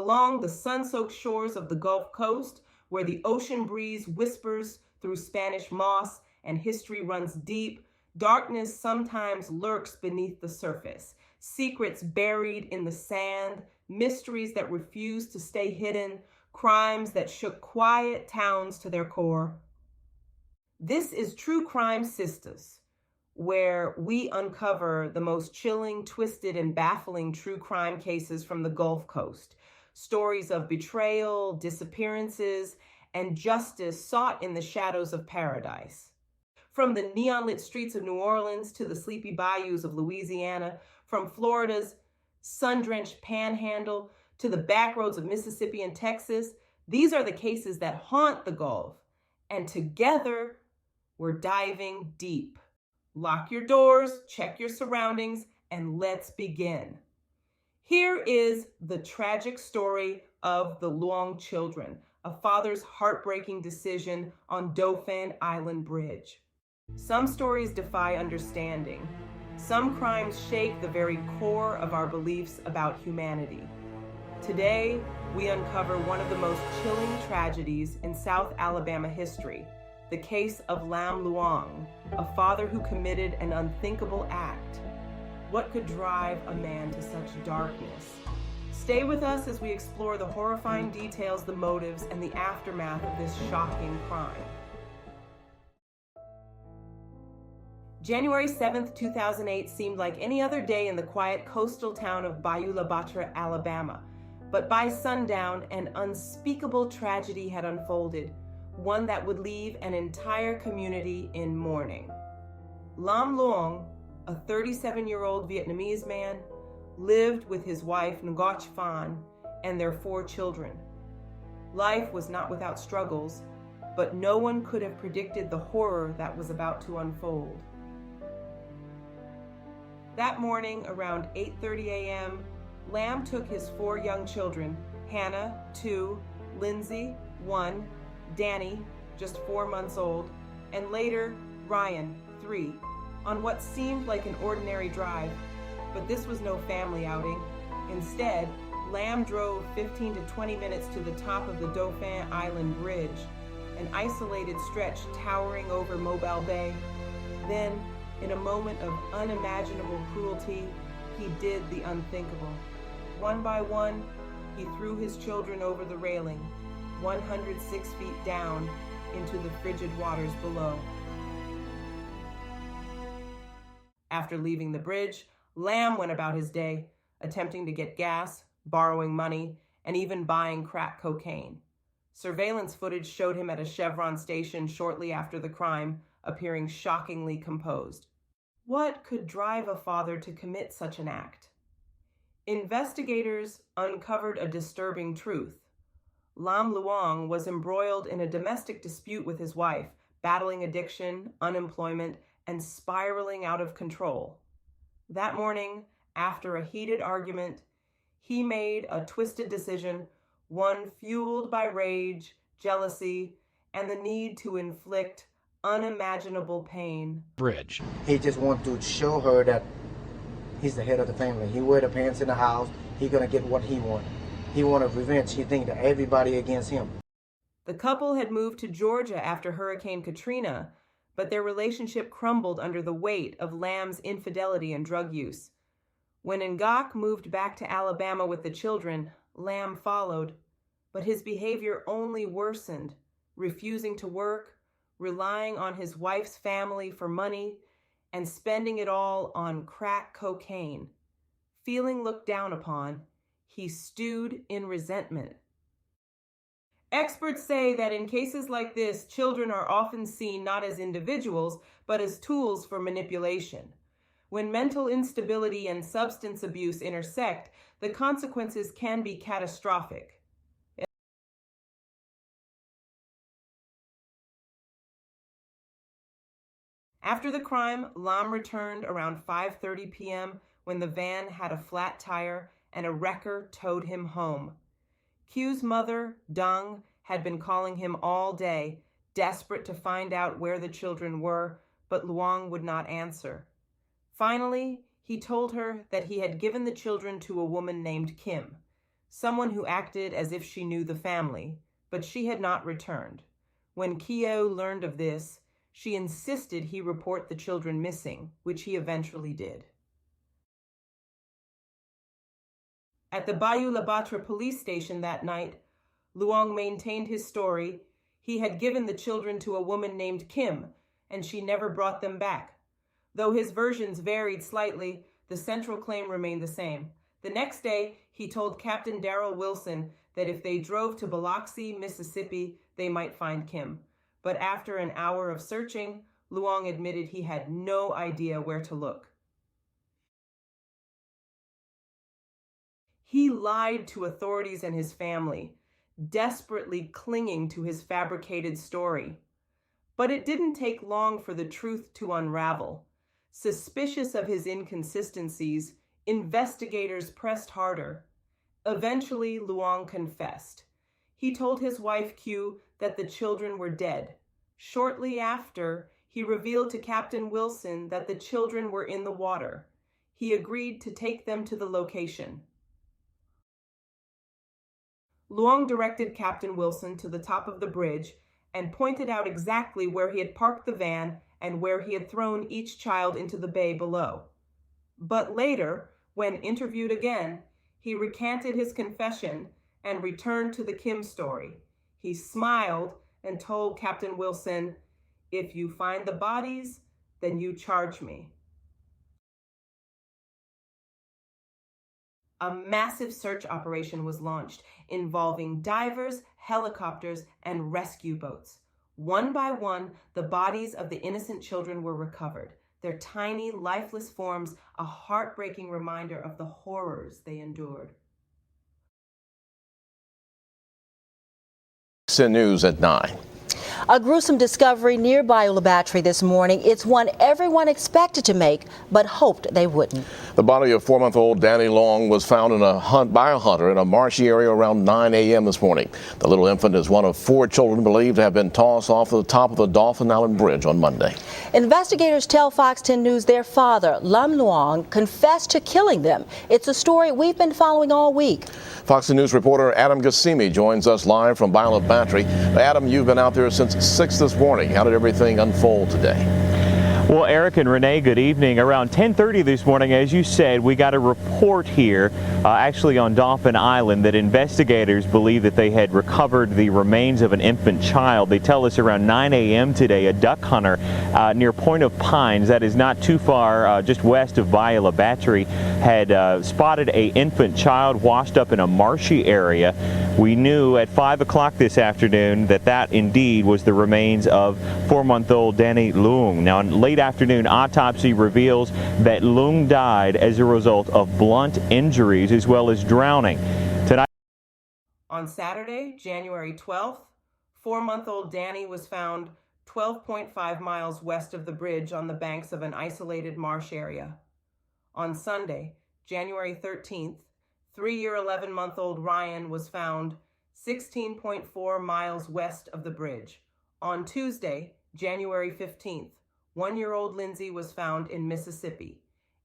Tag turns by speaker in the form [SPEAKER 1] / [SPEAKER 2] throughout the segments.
[SPEAKER 1] along the sun-soaked shores of the Gulf Coast, where the ocean breeze whispers through Spanish moss and history runs deep, darkness sometimes lurks beneath the surface, secrets buried in the sand, mysteries that refuse to stay hidden, crimes that shook quiet towns to their core. This is True Crime Sistas, where we uncover the most chilling, twisted, and baffling true crime cases from the Gulf Coast. Stories of betrayal, disappearances, and justice sought in the shadows of paradise. From the neon-lit streets of New Orleans to the sleepy bayous of Louisiana, from Florida's sun-drenched panhandle to the backroads of Mississippi and Texas, these are the cases that haunt the Gulf. And together, we're diving deep. Lock your doors, check your surroundings, and let's begin. Here is the tragic story of the Luong children, a father's heartbreaking decision on Dauphin Island Bridge. Some stories defy understanding. Some crimes shake the very core of our beliefs about humanity. Today, we uncover one of the most chilling tragedies in South Alabama history, the case of Lam Luong, a father who committed an unthinkable act. What could drive a man to such darkness? Stay with us as we explore the horrifying details, the motives, and the aftermath of this shocking crime. January 7th, 2008 seemed like any other day in the quiet coastal town of Bayou La Batre, Alabama. But by sundown, an unspeakable tragedy had unfolded, one that would leave an entire community in mourning. Lam Luong, a 37-year-old Vietnamese man, lived with his wife Ngoc Phan and their 4 children. Life was not without struggles, but no one could have predicted the horror that was about to unfold. That morning, around 8:30 a.m., Lam took his 4 young children, Hannah, 2, Lindsey, 1, Danny, just 4 months old, and later, Ryan, 3, on what seemed like an ordinary drive. But this was no family outing. Instead, Lam drove 15 to 20 minutes to the top of the Dauphin Island Bridge, an isolated stretch towering over Mobile Bay. Then, in a moment of unimaginable cruelty, he did the unthinkable. One by one, he threw his children over the railing, 106 feet down into the frigid waters below. After leaving the bridge, Lam went about his day, attempting to get gas, borrowing money, and even buying crack cocaine. Surveillance footage showed him at a Chevron station shortly after the crime, appearing shockingly composed. What could drive a father to commit such an act? Investigators uncovered a disturbing truth. Lam Luong was embroiled in a domestic dispute with his wife, battling addiction, unemployment, and spiraling out of control. That morning, after a heated argument, he made a twisted decision, one fueled by rage, jealousy, and the need to inflict unimaginable pain.
[SPEAKER 2] Bridge.
[SPEAKER 3] He just wanted to show her that he's the head of the family. He wear the pants in the house. He gonna get what he want. He wanted revenge. He think that everybody against him.
[SPEAKER 1] The couple had moved to Georgia after Hurricane Katrina, but their relationship crumbled under the weight of Lam's infidelity and drug use. When Ngoc moved back to Alabama with the children, Lam followed, but his behavior only worsened, refusing to work, relying on his wife's family for money, and spending it all on crack cocaine. Feeling looked down upon, he stewed in resentment. Experts say that in cases like this, children are often seen not as individuals, but as tools for manipulation. When mental instability and substance abuse intersect, the consequences can be catastrophic. After the crime, Lam returned around 5:30 p.m. when the van had a flat tire and a wrecker towed him home. Q's mother, Dung, had been calling him all day, desperate to find out where the children were, but Luong would not answer. Finally, he told her that he had given the children to a woman named Kim. someone who acted as if she knew the family, but she had not returned. When Keo learned of this, she insisted he report the children missing, which he eventually did. At the Bayou La Batre police station that night, Luong maintained his story. He had given the children to a woman named Kim, and she never brought them back. Though his versions varied slightly, the central claim remained the same. The next day, he told Captain Darrell Wilson that if they drove to Biloxi, Mississippi, they might find Kim. But after an hour of searching, Luong admitted he had no idea where to look. He lied to authorities and his family, desperately clinging to his fabricated story. But it didn't take long for the truth to unravel. Suspicious of his inconsistencies, investigators pressed harder. Eventually, Luong confessed. He told his wife, Q, that the children were dead. Shortly after, he revealed to Captain Wilson that the children were in the water. He agreed to take them to the location. Luong directed Captain Wilson to the top of the bridge and pointed out exactly where he had parked the van and where he had thrown each child into the bay below. But later, when interviewed again, he recanted his confession and returned to the Kim story. He smiled and told Captain Wilson, "If you find the bodies, then you charge me." A massive search operation was launched involving divers, helicopters, and rescue boats. One by one, the bodies of the innocent children were recovered, their tiny, lifeless forms a heartbreaking reminder of the horrors they endured.
[SPEAKER 2] CN News at 9.
[SPEAKER 4] A gruesome discovery near Bayou La Batre this morning. It's one everyone expected to make, but hoped they wouldn't.
[SPEAKER 2] The body of 4-month-old Danny Long was found by a hunter in a marshy area around 9 a.m. this morning. The little infant is one of 4 children believed to have been tossed off the top of the Dauphin Island Bridge on Monday.
[SPEAKER 4] Investigators tell Fox 10 News their father, Lam Luong, confessed to killing them. It's a story we've been following all week.
[SPEAKER 2] Fox 10 News reporter Adam Gassimi joins us live from Bayou La Batre. Adam, you've been out there since 6 this morning. How did everything unfold today?
[SPEAKER 5] Well, Eric and Renee, good evening. Around 10:30 this morning, as you said, we got a report here, actually on Dauphin Island, that investigators believe that they had recovered the remains of an infant child. They tell us around 9 a.m. today, a duck hunter near Point of Pines, that is not too far, just west of Bayou La Batre, had spotted a infant child washed up in a marshy area. We knew at 5 o'clock this afternoon that indeed was the remains of 4-month-old Danny Luong. Now, in late afternoon autopsy reveals that Luong died as a result of blunt injuries as well as drowning. Tonight,
[SPEAKER 1] on Saturday, January 12th, 4-month-old Danny was found 12.5 miles west of the bridge on the banks of an isolated marsh area. On Sunday, January 13th, 3-year 11-month-old Ryan was found 16.4 miles west of the bridge. On Tuesday, January 15th, 1-year-old Lindsey was found in Mississippi,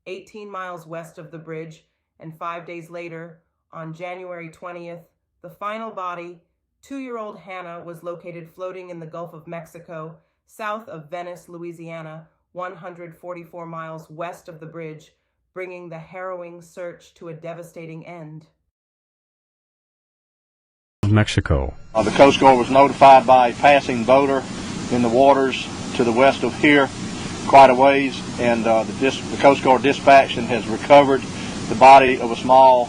[SPEAKER 1] 18 miles west of the bridge, and 5 days later, on January 20th, the final body, 2-year-old Hannah, was located floating in the Gulf of Mexico, south of Venice, Louisiana, 144 miles west of the bridge, bringing the harrowing search to a devastating end.
[SPEAKER 6] Mexico.
[SPEAKER 7] The Coast Guard was notified by a passing boater in the waters to the west of here quite a ways, and the Coast Guard dispatch and has recovered the body of a small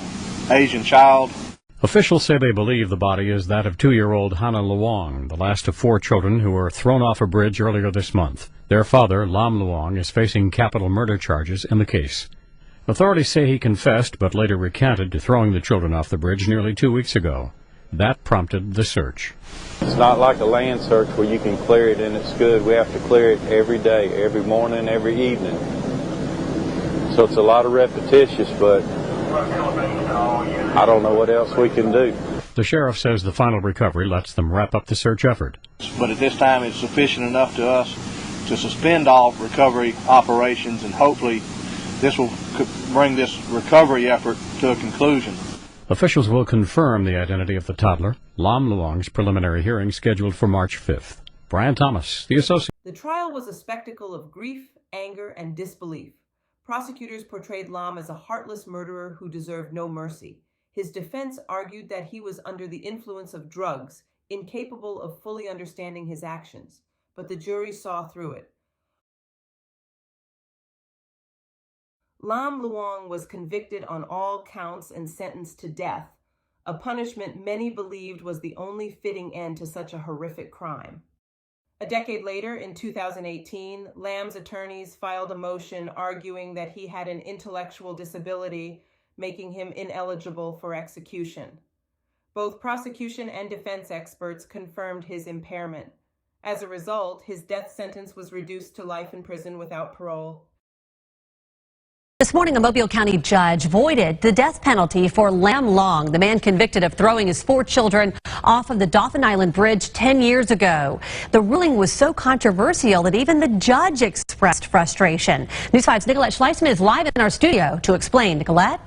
[SPEAKER 7] Asian child.
[SPEAKER 6] Officials say they believe the body is that of 2-year-old Hannah Luong, the last of 4 children who were thrown off a bridge earlier this month. Their father, Lam Luong, is facing capital murder charges in the case. Authorities say he confessed but later recanted to throwing the children off the bridge nearly 2 weeks ago. That prompted the search.
[SPEAKER 8] It's not like a land search where you can clear it and it's good. We have to clear it every day, every morning, every evening. So it's a lot of repetitious, but I don't know what else we can do.
[SPEAKER 6] The sheriff says the final recovery lets them wrap up the search effort.
[SPEAKER 7] But at this time it's sufficient enough to us to suspend all recovery operations, and hopefully this will bring this recovery effort to a conclusion.
[SPEAKER 6] Officials will confirm the identity of the toddler. Lam Luong's preliminary hearing scheduled for March 5th. Brian Thomas, The Associated.
[SPEAKER 1] The trial was a spectacle of grief, anger, and disbelief. Prosecutors portrayed Lam as a heartless murderer who deserved no mercy. His defense argued that he was under the influence of drugs, incapable of fully understanding his actions, but the jury saw through it. Lam Luong was convicted on all counts and sentenced to death, a punishment many believed was the only fitting end to such a horrific crime. A decade later, in 2018, Lam's attorneys filed a motion arguing that he had an intellectual disability, making him ineligible for execution. Both prosecution and defense experts confirmed his impairment. As a result, his death sentence was reduced to life in prison without parole.
[SPEAKER 9] This morning, a Mobile County judge voided the death penalty for Lam Luong, the man convicted of throwing his 4 children off of the Dauphin Island Bridge 10 years ago. The ruling was so controversial that even the judge expressed frustration. News 5's Nicolette Schleisman is live in our studio to explain. Nicolette?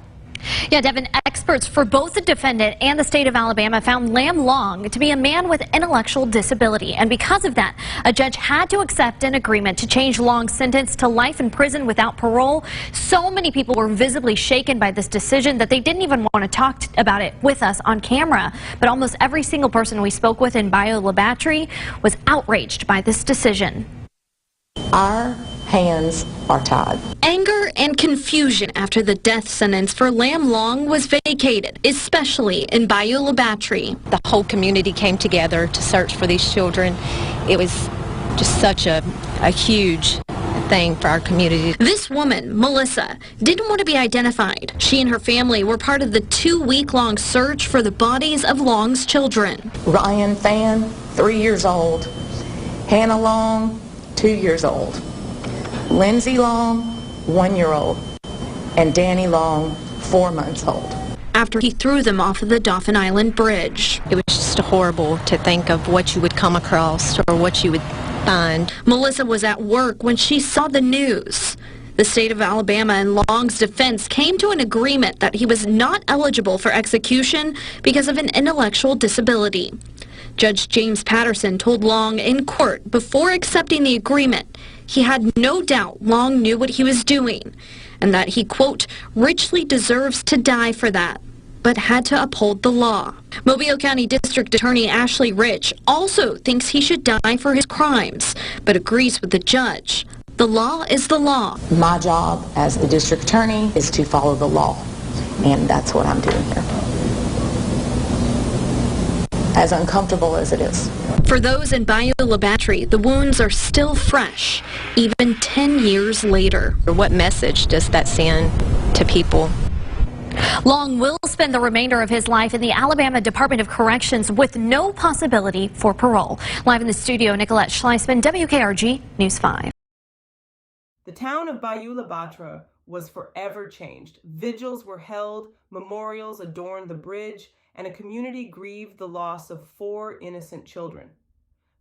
[SPEAKER 10] Yeah, Devin, experts for both the defendant and the state of Alabama found Lam Luong to be a man with intellectual disability. And because of that, a judge had to accept an agreement to change Luong's sentence to life in prison without parole. So many people were visibly shaken by this decision that they didn't even want to talk about it with us on camera. But almost every single person we spoke with in Bayou La Batre was outraged by this decision.
[SPEAKER 11] Our hands are tied.
[SPEAKER 10] Anger and confusion after the death sentence for Lam Luong was vacated, especially in Bayou La Batre.
[SPEAKER 11] The whole community came together to search for these children. It was just such a huge thing for our community.
[SPEAKER 10] This woman, Melissa, didn't want to be identified. She and her family were part of the 2-week-long search for the bodies of Luong's children.
[SPEAKER 11] Ryan Fan, 3 years old. Hannah Long, 2 years old. Lindsey Long, 1 year old. And Danny Long, 4 months old.
[SPEAKER 10] After he threw them off of the Dauphin Island Bridge.
[SPEAKER 11] It was just horrible to think of what you would come across or what you would find.
[SPEAKER 10] Melissa was at work when she saw the news. The state of Alabama and Long's defense came to an agreement that he was not eligible for execution because of an intellectual disability. Judge James Patterson told Long in court before accepting the agreement he had no doubt Long knew what he was doing and that he, quote, richly deserves to die for that, but had to uphold the law. Mobile County District Attorney Ashley Rich also thinks he should die for his crimes, but agrees with the judge. The law is the law.
[SPEAKER 11] My job as the district attorney is to follow the law, and that's what I'm doing here. As uncomfortable as it is.
[SPEAKER 10] For those in Bayou La Batre, the wounds are still fresh, even 10 years later.
[SPEAKER 11] What message does that send to people?
[SPEAKER 10] Long will spend the remainder of his life in the Alabama Department of Corrections with no possibility for parole. Live in the studio, Nicolette Schleisman, WKRG News 5.
[SPEAKER 1] The town of Bayou La Batre was forever changed. Vigils were held, memorials adorned the bridge, and a community grieved the loss of 4 innocent children.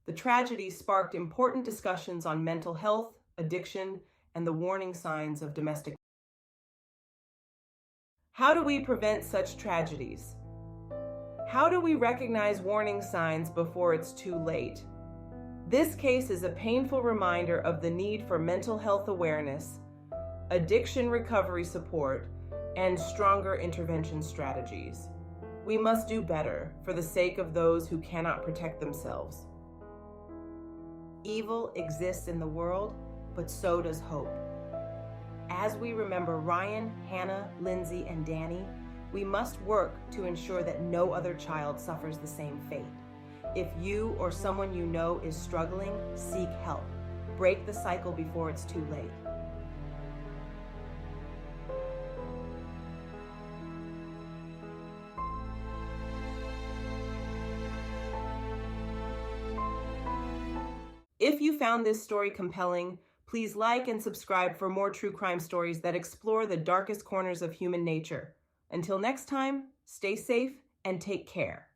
[SPEAKER 1] The tragedy sparked important discussions on mental health, addiction, and the warning signs of domestic. How do we prevent such tragedies? How do we recognize warning signs before it's too late? This case is a painful reminder of the need for mental health awareness, addiction recovery support, and stronger intervention strategies. We must do better for the sake of those who cannot protect themselves. Evil exists in the world, but so does hope. As we remember Ryan, Hannah, Lindsey, and Danny, we must work to ensure that no other child suffers the same fate. If you or someone you know is struggling, seek help. Break the cycle before it's too late. If you found this story compelling, please like and subscribe for more true crime stories that explore the darkest corners of human nature. Until next time, stay safe and take care.